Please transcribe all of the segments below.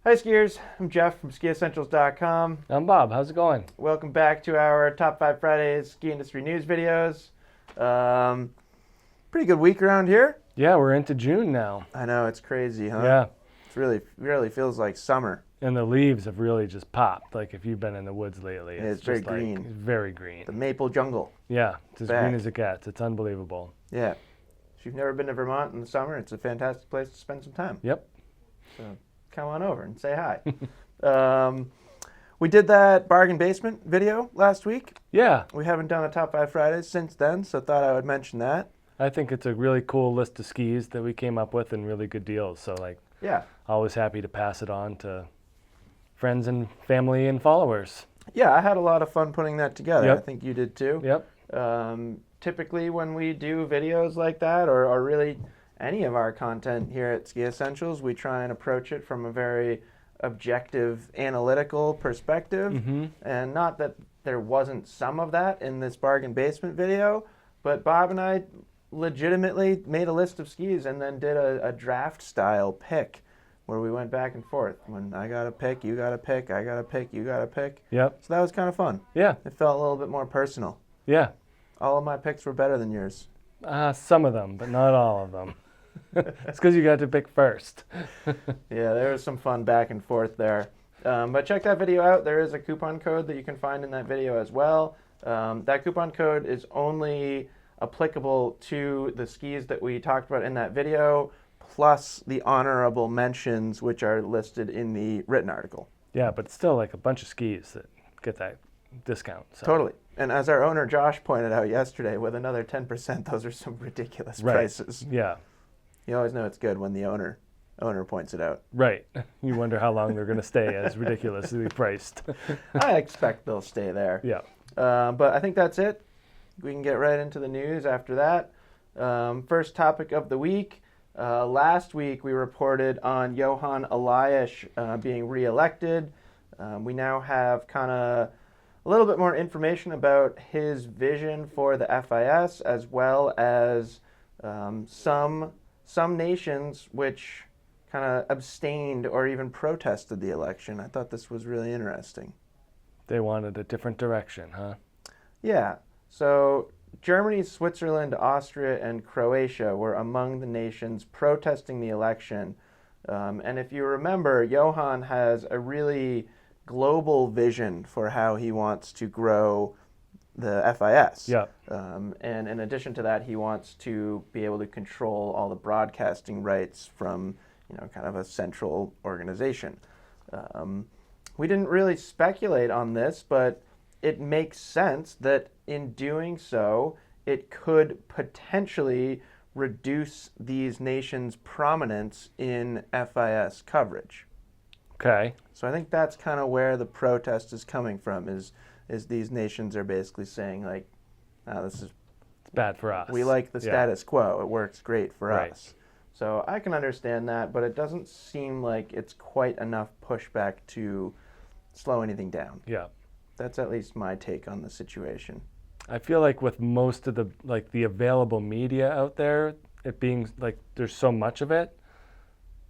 Hi skiers, I'm Jeff from skiessentials.com. I'm Bob. How's it going? Welcome back to our Top 5 Fridays ski industry news videos. Pretty good week around here. Yeah, we're into June now. I know, it's crazy, huh? Yeah, It really feels like summer. and the leaves have really just popped. Like if you've been in the woods lately, Yeah, it's just very green. very green. The maple jungle. Yeah, it's as back. green as it gets. It's unbelievable. Yeah. If you've never been to Vermont in the summer, it's a fantastic place to spend some time. Yep. So come on over and say hi. We did that bargain basement video last week. Yeah, We haven't done a Top 5 Fridays since then, so thought I would mention that. I think it's a really cool list of skis that we came up with and really good deals. So Yeah. always happy to pass it on to friends and family and followers. Yeah, I had a lot of fun putting that together. Yep. I think you did too. Yep. Typically when we do videos like that, or really any of our content here at Ski Essentials, we try and approach it from a very objective, analytical perspective. Mm-hmm. And not that there wasn't some of that in this bargain basement video, but Bob and I legitimately made a list of skis and then did a draft style pick where we went back and forth. When I got a pick, you got a pick, I got a pick, you got a pick. Yep. So that was kind of fun. Yeah. It felt a little bit more personal. Yeah. All of my picks were better than yours. Some of them, but not all of them. It's because you got to pick first. Yeah, there was some fun back and forth there. But check that video out. There is a coupon code that you can find in that video as well. That coupon code is only applicable to the skis that we talked about in that video, plus the honorable mentions, which are listed in the written article. Yeah, but it's still like a bunch of skis that get that discount. So. Totally. And as our owner Josh pointed out yesterday, with another 10%, those are some ridiculous prices. Yeah. You always know it's good when the owner points it out. Right. You wonder how long they're going to stay as ridiculously priced. I expect they'll stay there. Yeah. But I think that's it. We can get right into the news after that. First topic of the week. Last week we reported on Johan Eliasch being reelected. We now have kind of a little bit more information about his vision for the FIS, as well as some nations which kind of abstained or even protested the election. I thought this was really interesting. They wanted a different direction, huh? Yeah. So Germany, Switzerland, Austria, and Croatia were among the nations protesting the election. And if you remember, Johan has a really global vision for how he wants to grow the FIS. Yeah. And in addition to that, he wants to be able to control all the broadcasting rights from, kind of a central organization. We didn't really speculate on this, but it makes sense that in doing so, it could potentially reduce these nations' prominence in FIS coverage. Okay. So I think that's kind of where the protest is coming from, is these nations are basically saying, like, this is, It's bad for us. we like the Yeah. status quo. It works great for Right. us. So I can understand that, but it doesn't seem like it's quite enough pushback to slow anything down. Yeah. That's at least my take on the situation. I feel like with most of the available media out there, it being like there's so much of it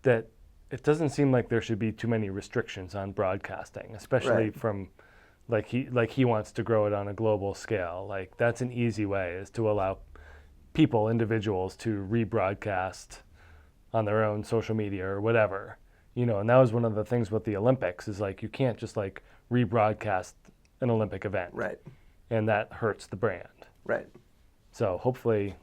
that it doesn't seem like there should be too many restrictions on broadcasting, especially Right. from like he wants to grow it on a global scale. Like that's an easy way, is to allow individuals to rebroadcast on their own social media or whatever. And that was one of the things with the Olympics, is like you can't just like rebroadcast an Olympic event. Right. And that hurts the brand. Right. So hopefully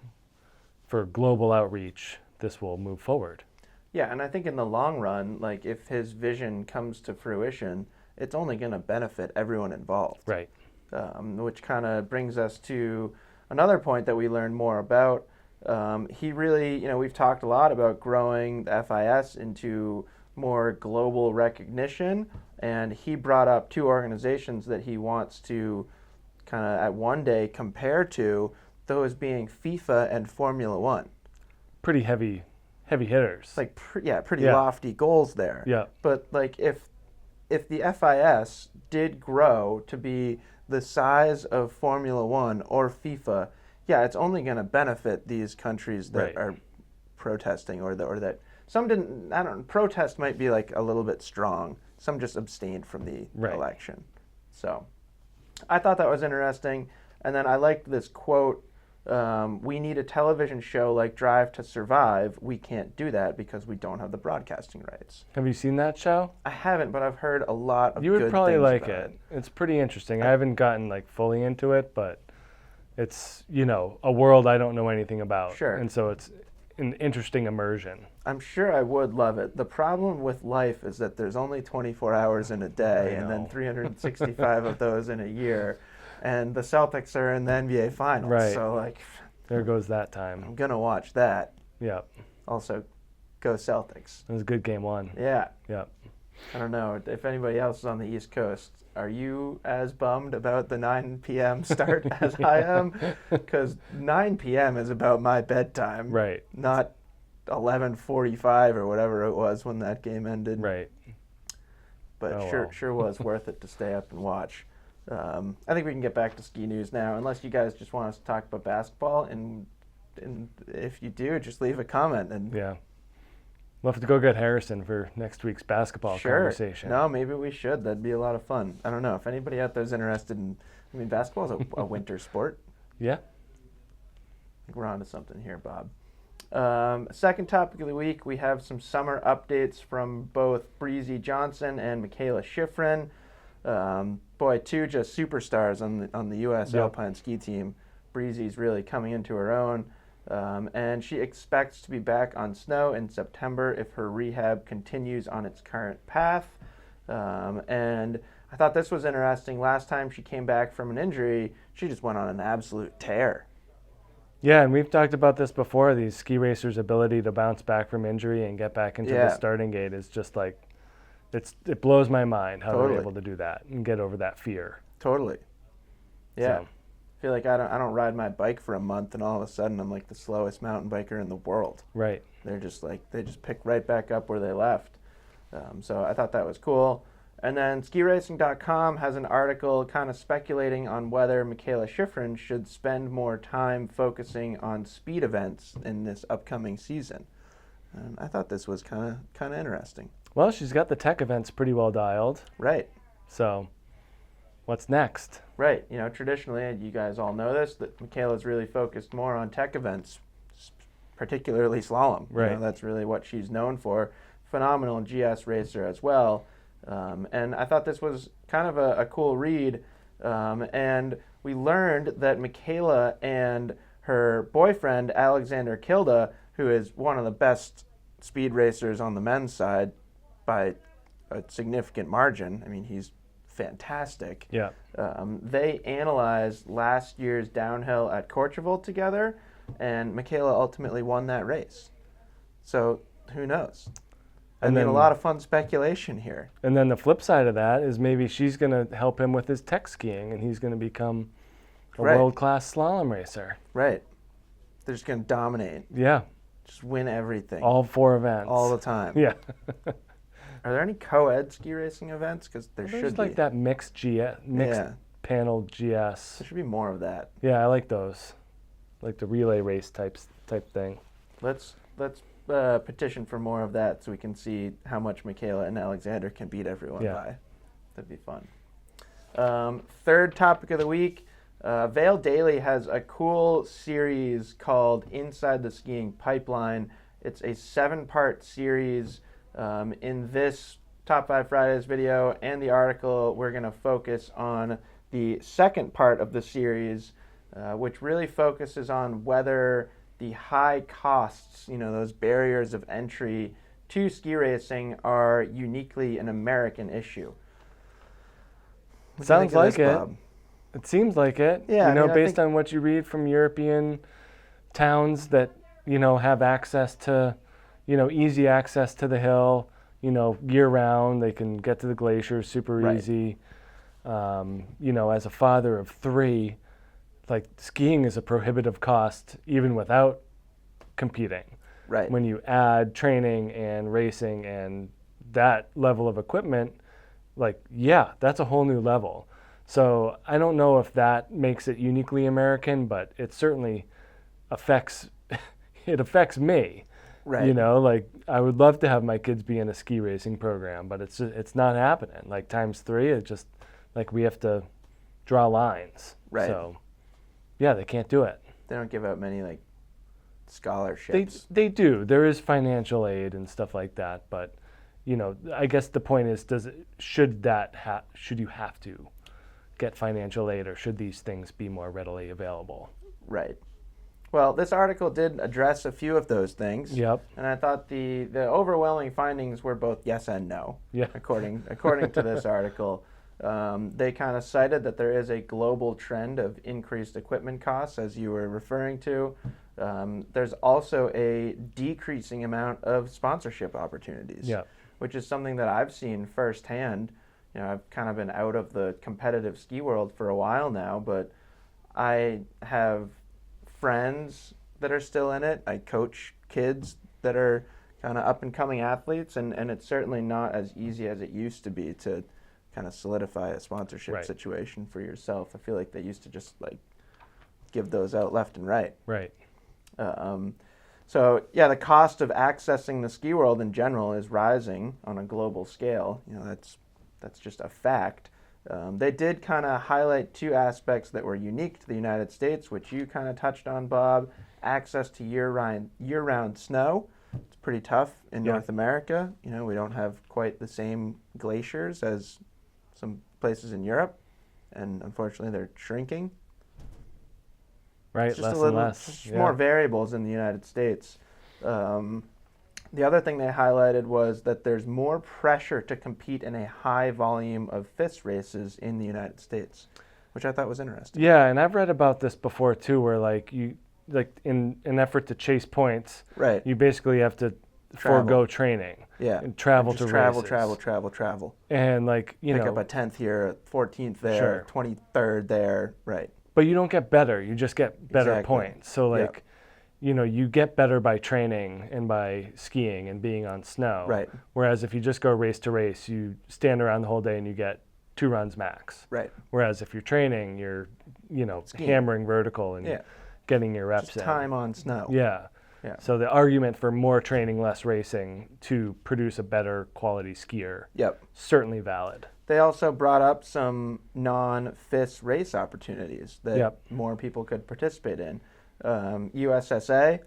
for global outreach, this will move forward. Yeah, and I think in the long run, like if his vision comes to fruition, it's only going to benefit everyone involved. Right. Which kind of brings us to another point that we learned more about. He really, we've talked a lot about growing the FIS into more global recognition, and he brought up two organizations that he wants to kind of at one day compare to, those being FIFA and Formula One. Pretty heavy hitters. Like, pretty lofty goals there. Yeah. But like if the FIS did grow to be the size of Formula One or FIFA, yeah, it's only going to benefit these countries that Right. are protesting or that some didn't. I don't. Protest might be like a little bit strong. Some just abstained from the election. So, I thought that was interesting. And then I liked this quote. We need a television show like Drive to Survive. We can't do that because we don't have the broadcasting rights. Have you seen that show? I haven't, but I've heard a lot of You good would probably things like about it. It's pretty interesting. I haven't gotten like fully into it, but it's, you know, a world I don't know anything about. Sure. And so it's an interesting immersion. I'm sure I would love it. The problem with life is that there's only 24 hours in a day and then 365 of those in a year. And the Celtics are in the NBA Finals. Right. So, like, there goes that time. I'm going to watch that. Yep. Also, go Celtics. It was a good game one. Yeah. Yep. I don't know. If anybody else is on the East Coast, are you as bummed about the 9 p.m. start as I am? Because 9 p.m. is about my bedtime. Right. Not 11:45 or whatever it was when that game ended. Right. But sure was worth it to stay up and watch. I think we can get back to ski news now, unless you guys just want us to talk about basketball. And if you do, just leave a comment. And yeah. We'll have to go get Harrison for next week's basketball conversation. No, maybe we should. That'd be a lot of fun. I don't know. If anybody out there is interested in, I mean, basketball is a winter sport. Yeah. I think we're on to something here, Bob. Second topic of the week, we have some summer updates from both Breezy Johnson and Mikaela Shiffrin. Boy, two just superstars on the U.S. Alpine ski team. Breezy's really coming into her own. And she expects to be back on snow in September if her rehab continues on its current path. And I thought this was interesting. Last time she came back from an injury, she just went on an absolute tear. Yeah, and we've talked about this before. These ski racers' ability to bounce back from injury and get back into the starting gate is just like, it blows my mind how they're able to do that and get over that fear. Totally. Yeah. So. I feel like I don't ride my bike for a month and all of a sudden I'm like the slowest mountain biker in the world. Right. They're just like, they just pick right back up where they left. So I thought that was cool. And then skiracing.com has an article kind of speculating on whether Mikaela Shiffrin should spend more time focusing on speed events in this upcoming season. And I thought this was kind of interesting. Well, she's got the tech events pretty well dialed. Right. So what's next? Right. You know, traditionally, and you guys all know this, that Mikaela's really focused more on tech events, particularly slalom. Right. You know, that's really what she's known for. Phenomenal GS racer as well. And I thought this was kind of a cool read. And we learned that Mikaela and her boyfriend, Alexander Kilda, who is one of the best speed racers on the men's side by a significant margin. I mean, he's fantastic. Yeah. They analyzed last year's downhill at Courchevel together, and Mikaela ultimately won that race. So who knows? I mean, a lot of fun speculation here. And then the flip side of that is maybe she's going to help him with his tech skiing, and he's going to become a world-class slalom racer. Right. They're just going to dominate. Yeah. Just win everything. All 4 events. All the time. Yeah. Are there any co-ed ski racing events? Because there should be. There's like that mixed panel GS. There should be more of that. Yeah, I like those. Like the relay race type thing. Let's petition for more of that so we can see how much Mikaela and Alexander can beat everyone by. That'd be fun. Third topic of the week. Vail Daily has a cool series called Inside the Skiing Pipeline. It's a 7-part series. In this Top 5 Fridays video and the article, we're going to focus on the second part of the series, which really focuses on whether the high costs, you know, those barriers of entry to ski racing are uniquely an American issue. Sounds like it. It seems like it. Yeah, you know, based on what you read from European towns that, you know, have access to, you know, easy access to the hill, you know, year round. They can get to the glaciers super easy. You know, as a father of 3, like skiing is a prohibitive cost even without competing. Right. When you add training and racing and that level of equipment, like, yeah, that's a whole new level. So I don't know if that makes it uniquely American, but it certainly affects me. Right. You know, like I would love to have my kids be in a ski racing program, but it's not happening. Like times 3, it just like we have to draw lines. Right. So yeah, they can't do it. They don't give out many like scholarships. They do. There is financial aid and stuff like that, but you know, I guess the point is, should you have to get financial aid, or should these things be more readily available? Right. Well, this article did address a few of those things. Yep. And I thought the overwhelming findings were both yes and no. Yeah. According to this article, they kind of cited that there is a global trend of increased equipment costs, as you were referring to. There's also a decreasing amount of sponsorship opportunities. Yeah. Which is something that I've seen firsthand. You know, I've kind of been out of the competitive ski world for a while now, but I have friends that are still in it. I coach kids that are kind of up and coming athletes, and it's certainly not as easy as it used to be to kind of solidify a sponsorship situation for yourself. I feel like they used to just like give those out left and right. Right. So yeah, the cost of accessing the ski world in general is rising on a global scale. You know, that's just a fact. They did kind of highlight 2 aspects that were unique to the United States, which you kind of touched on, Bob. Access to year-round snow. It's pretty tough in North America. You know, we don't have quite the same glaciers as some places in Europe, and unfortunately they're shrinking. Right, It's just less a little, and less. just more variables in the United States. The other thing they highlighted was that there's more pressure to compete in a high volume of FIS races in the United States, which I thought was interesting. Yeah, and I've read about this before too, where like in an effort to chase points, Right. you basically have to forego training. Yeah. And travel to travel, races. travel. And like, you Pick know, up a 10th here, 14th there, 23rd there. Right. but you don't get better. You just get better Exactly. points. So like, you know, you get better by training and by skiing and being on snow. Right. Whereas if you just go race to race, you stand around the whole day and you get 2 runs max. Right. Whereas if you're training, you're, you know, hammering vertical and getting your reps Just in. time on snow. Yeah. Yeah. So the argument for more training, less racing to produce a better quality skier, certainly valid. They also brought up some non-FIS race opportunities that more people could participate in. USSA,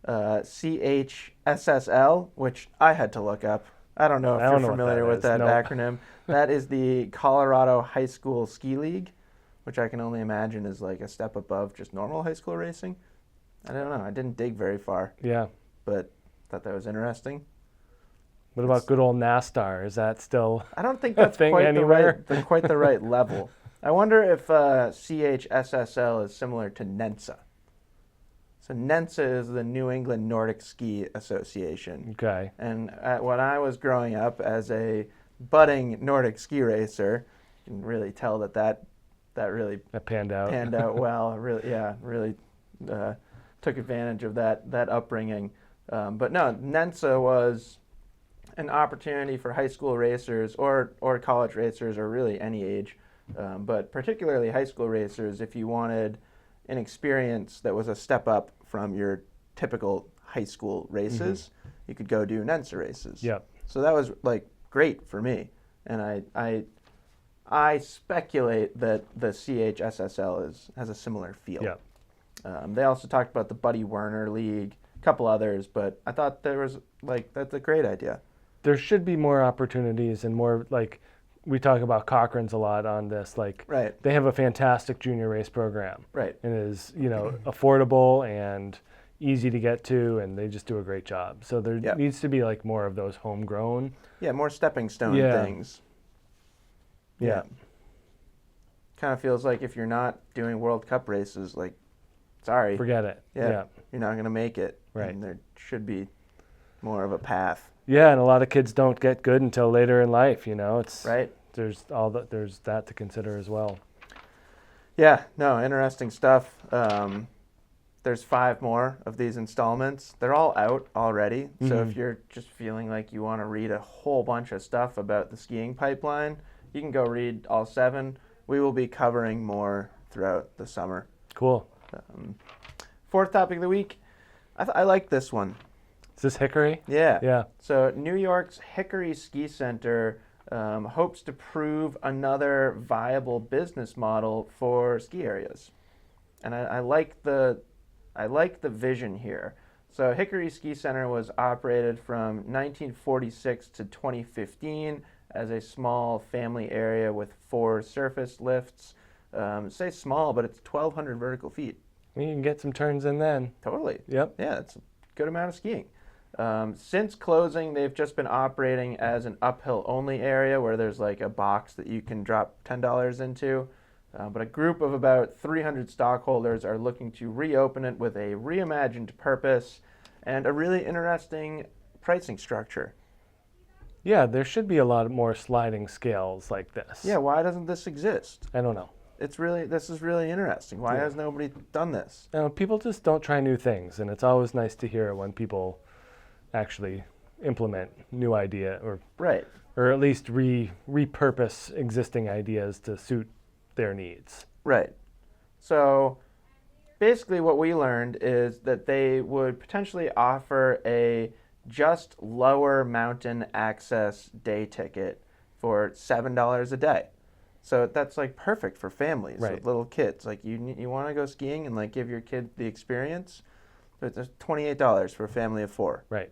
CHSSL, which I had to look up. I don't know if you're familiar with that acronym. That is the Colorado High School Ski League, which I can only imagine is like a step above just normal high school racing. I don't know. I didn't dig very far. Yeah. But thought that was interesting. What about good old NASTAR? Is that still I don't think that's thing quite anywhere? quite the right level. I wonder if CHSSL is similar to NENSA. So NENSA is the New England Nordic Ski Association. Okay. And when I was growing up as a budding Nordic ski racer, you can really tell that really panned out well. Really took advantage of that upbringing. But no, NENSA was an opportunity for high school racers or college racers or really any age, but particularly high school racers, if you wanted an experience that was a step up from your typical high school races, you could go do NENSA races. Yep. So that was like great for me, and I speculate that the CHSSL has a similar feel. Yep. They also talked about the Buddy Werner League, a couple others, but I thought that's a great idea. There should be more opportunities and more, like, we talk about Cochrane's a lot on this, like, they have a fantastic junior race program. Right. And it is, you know, affordable and easy to get to, and they just do a great job. So there needs to be, like, more of those homegrown. Yeah, more stepping stone things. Yeah. Kind of feels like if you're not doing World Cup races, like, sorry. Forget it. Yeah. You're not going to make it. Right. And there should be more of a path. Yeah, and a lot of kids don't get good until later in life, you know. It's there's that to consider as well. Yeah, no, interesting stuff. There's 5 more of these installments. They're all out already. So if you're just feeling like you want to read a whole bunch of stuff about the skiing pipeline, you can go read all 7. We will be covering more throughout the summer. Cool. 4th topic of the week. I like this one. Is this Hickory? Yeah. Yeah. So New York's Hickory Ski Center hopes to prove another viable business model for ski areas, and I like the vision here. So Hickory Ski Center was operated from 1946 to 2015 as a small family area with 4 surface lifts. Say small, but it's 1,200 vertical feet. You can get some turns in then. Totally. Yep. Yeah, it's a good amount of skiing. Since closing, they've just been operating as an uphill only area where there's like a box that you can drop $10 into. But a group of about 300 stockholders are looking to reopen it with a reimagined purpose and a really interesting pricing structure. Yeah, there should be a lot more sliding scales like this. Yeah, why doesn't this exist? I don't know. This is really interesting. Why has nobody done this? People just don't try new things, and it's always nice to hear when people actually implement new idea Right. or at least repurpose existing ideas to suit their needs. Right. So basically what we learned is that they would potentially offer a just lower mountain access day ticket for $7 a day. So that's like perfect for families Right. with little kids. Like you want to go skiing and like give your kid the experience. But there's $28 for a family of 4. Right.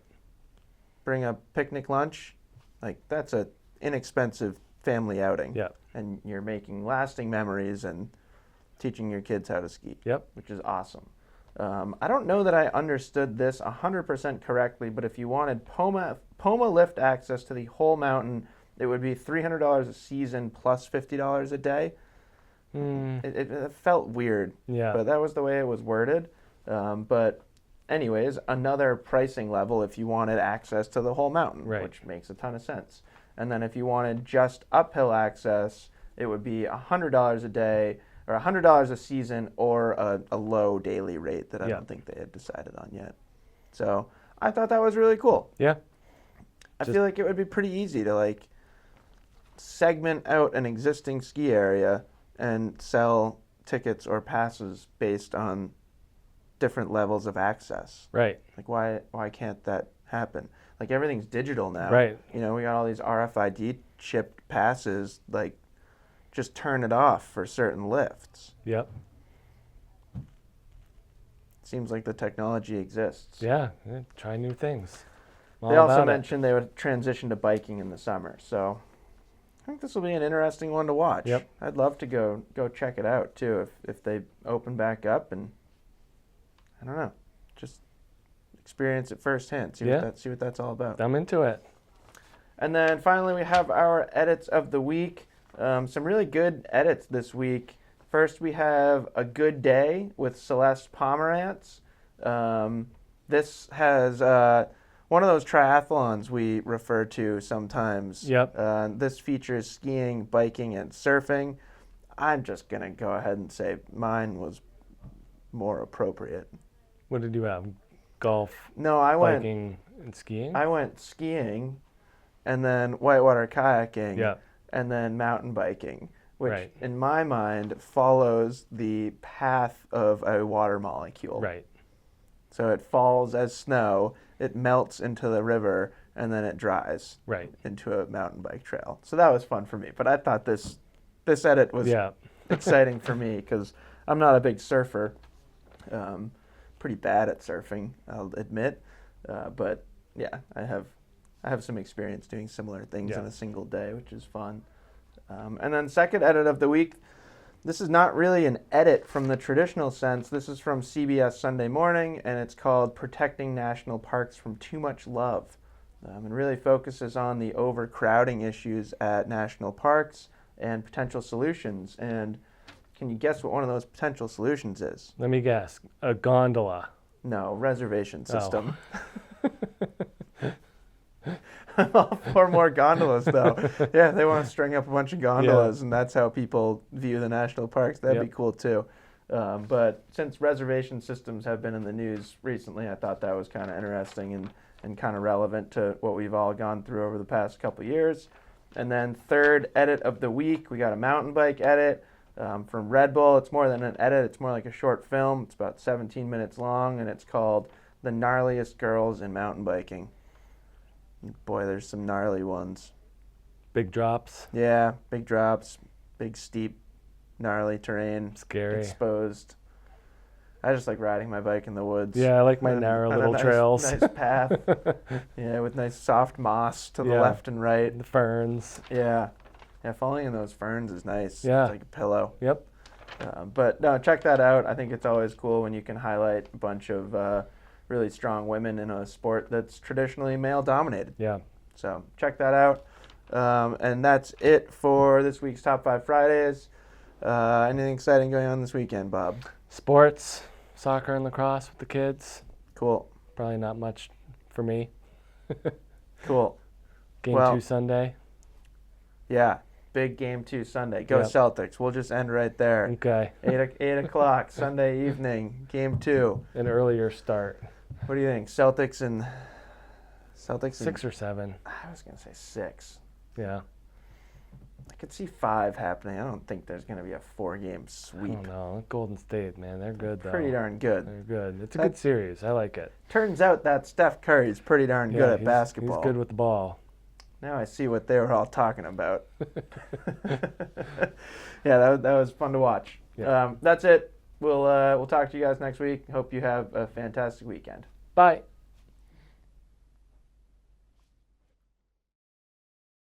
Bring a picnic lunch. Like that's a inexpensive family outing. Yeah. And you're making lasting memories and teaching your kids how to ski. Yep. Which is awesome. I don't know that I understood this 100% correctly, but if you wanted Poma lift access to the whole mountain, it would be $300 a season plus $50 a day. It felt weird, Yeah. but that was the way it was worded. But anyways, another pricing level if you wanted access to the whole mountain, Right. which makes a ton of sense. And then if you wanted just uphill access, it would be $100 a day or $100 a season or a low daily rate that I don't think they had decided on yet. So I thought that was really cool. Yeah. I feel like it would be pretty easy to like segment out an existing ski area and sell tickets or passes based on different levels of access. Right. Like why can't that happen? Like everything's digital now. Right. You know, we got all these RFID chipped passes, like just turn it off for certain lifts. Yep. Seems like the technology exists. Yeah. Try new things. They also mentioned they would transition to biking in the summer. So I think this will be an interesting one to watch. Yep. I'd love to go check it out too if they open back up and I don't know, just experience it firsthand. See what that's all about. I'm into it. And then finally we have our edits of the week. Some really good edits this week. First we have A Good Day with Celeste Pomerantz. This has one of those triathlons we refer to sometimes. Yep. This features skiing, biking, and surfing. I'm just going to go ahead and say mine was more appropriate. What did you have? Golf, No, biking, and skiing? I went skiing and then whitewater kayaking Yeah. and then mountain biking, which Right. in my mind follows the path of a water molecule. Right. So it falls as snow, it melts into the river, and then it dries Right. into a mountain bike trail. So that was fun for me. But I thought this edit was exciting for me because I'm not a big surfer. Pretty bad at surfing, I'll admit. But yeah, I have some experience doing similar things in a single day, which is fun. And then second edit of the week. This is not really an edit from the traditional sense. This is from CBS Sunday Morning, and it's called Protecting National Parks from Too Much Love. And really focuses on the overcrowding issues at national parks and potential solutions. And can you guess what one of those potential solutions is? Let me guess. A gondola. No, reservation system. I'm all for more gondolas, though. Yeah, they want to string up a bunch of gondolas, and that's how people view the national parks. That'd be cool, too. But since reservation systems have been in the news recently, I thought that was kind of interesting and kind of relevant to what we've all gone through over the past couple of years. And then third edit of the week, we got a mountain bike edit from Red Bull. It's more than an edit. It's more like a short film. It's about 17 minutes long, and it's called the gnarliest girls in mountain biking. Boy, there's some gnarly ones. Big drops. Yeah, big drops, big steep, gnarly terrain. Scary. Exposed. I just like riding my bike in the woods. Yeah, I like my On narrow a little nice, trails. Nice path. Yeah, with nice soft moss to the Yeah. left and right. The ferns. Yeah. Yeah, falling in those ferns is nice. Yeah. It's like a pillow. Yep. But no, check that out. I think it's always cool when you can highlight a bunch of really strong women in a sport that's traditionally male dominated. Yeah. So check that out. And that's it for this week's Top 5 Fridays. Anything exciting going on this weekend, Bob? Sports, soccer and lacrosse with the kids. Cool. Probably not much for me. Cool. Game Well- 2 Sunday. Yeah. Big game 2 Sunday. Go Yep. Celtics. We'll just end right there. Okay. 8 o'clock Sunday evening. Game 2. An earlier start. What do you think? Celtics and 6 or 7. I was gonna say 6. Yeah. I could see 5 happening. I don't think there's gonna be a 4-game I sweep. don't know. Golden State, man. They're good, though. Pretty darn good. They're good. It's a That- good series. I like it. Turns out that Steph Curry's pretty darn good at basketball. He's good with the ball. Now I see what they were all talking about. Yeah, that was fun to watch. Yeah. That's it. We'll talk to you guys next week. Hope you have a fantastic weekend. Bye.